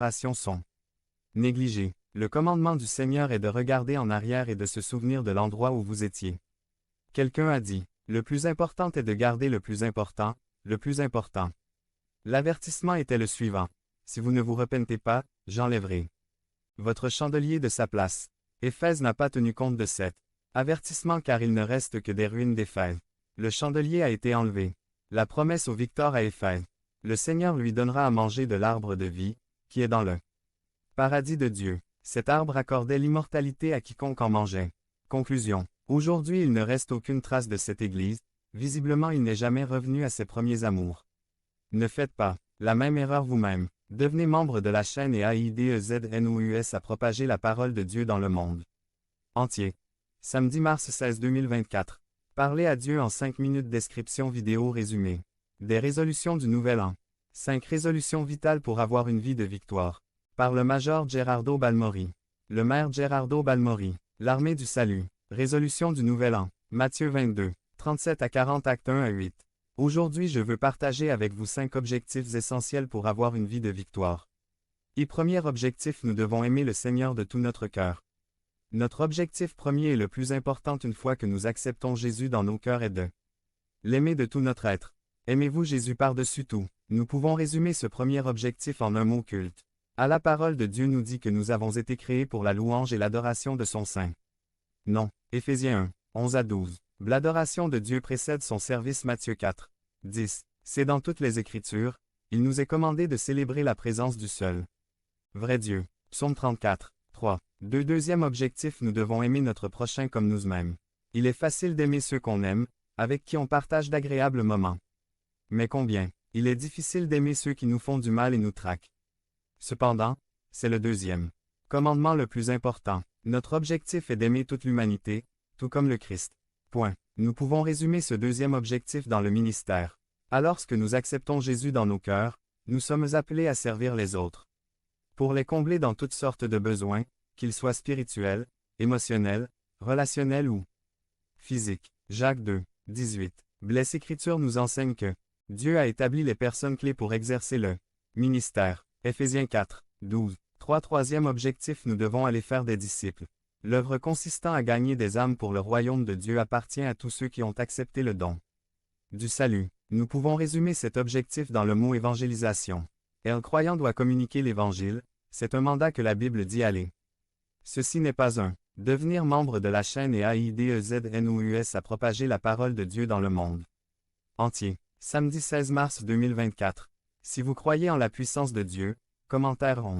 passions sont négligées. Le commandement du Seigneur est de regarder en arrière et de se souvenir de l'endroit où vous étiez. Quelqu'un a dit, le plus important est de garder le plus important, le plus important. L'avertissement était le suivant. Si vous ne vous repentez pas, j'enlèverai votre chandelier de sa place. Éphèse n'a pas tenu compte de cet avertissement car il ne reste que des ruines d'Éphèse. Le chandelier a été enlevé. La promesse au Victor à Éphèse. Le Seigneur lui donnera à manger de l'arbre de vie, qui est dans le paradis de Dieu. Cet arbre accordait l'immortalité à quiconque en mangeait. Conclusion. Aujourd'hui il ne reste aucune trace de cette Église, visiblement il n'est jamais revenu à ses premiers amours. Ne faites pas la même erreur vous-même. Devenez membre de la chaîne et AIDEZNOUS à propager la parole de Dieu dans le monde entier. Samedi mars 16 2024. Parlez à Dieu en 5 minutes. Description vidéo résumée. Des résolutions du Nouvel An. 5 résolutions vitales pour avoir une vie de victoire. Par le Major Gerardo Balmori. Le maire Gerardo Balmori. L'Armée du Salut. Résolution du Nouvel An. Matthieu 22, 37 à 40 actes 1 à 8. Aujourd'hui je veux partager avec vous 5 objectifs essentiels pour avoir une vie de victoire. Premier objectif, nous devons aimer le Seigneur de tout notre cœur. Notre objectif premier et le plus important une fois que nous acceptons Jésus dans nos cœurs est de l'aimer de tout notre être. Aimez-vous Jésus par-dessus tout. Nous pouvons résumer ce premier objectif en un mot: culte. La parole de Dieu nous dit que nous avons été créés pour la louange et l'adoration de son Saint nom. Éphésiens 1, 11 à 12. L'adoration de Dieu précède son service. Matthieu 4, 10. C'est dans toutes les Écritures, il nous est commandé de célébrer la présence du seul vrai Dieu. Psaume 34, 3. Deuxième objectif, nous devons aimer notre prochain comme nous-mêmes. Il est facile d'aimer ceux qu'on aime, avec qui on partage d'agréables moments. Mais combien il est difficile d'aimer ceux qui nous font du mal et nous traquent. Cependant, c'est le deuxième commandement le plus important. Notre objectif est d'aimer toute l'humanité, tout comme le Christ. Point. Nous pouvons résumer ce deuxième objectif dans le ministère. Lorsque nous acceptons Jésus dans nos cœurs, nous sommes appelés à servir les autres. Pour les combler dans toutes sortes de besoins, qu'ils soient spirituels, émotionnels, relationnels ou physiques. Jacques 2, 18. Les Écritures nous enseignent que Dieu a établi les personnes clés pour exercer le ministère. Éphésiens 4, 12. Troisième objectif, nous devons aller faire des disciples. L'œuvre consistant à gagner des âmes pour le royaume de Dieu appartient à tous ceux qui ont accepté le don du salut. Nous pouvons résumer cet objectif dans le mot évangélisation. Le croyant doit communiquer l'évangile, c'est un mandat que la Bible dit aller. Ceci n'est pas un devenir membre de la chaîne et AIDEZNOUS à propager la parole de Dieu dans le monde entier. Samedi 16 mars 2024. Si vous croyez en la puissance de Dieu, commentaire 11.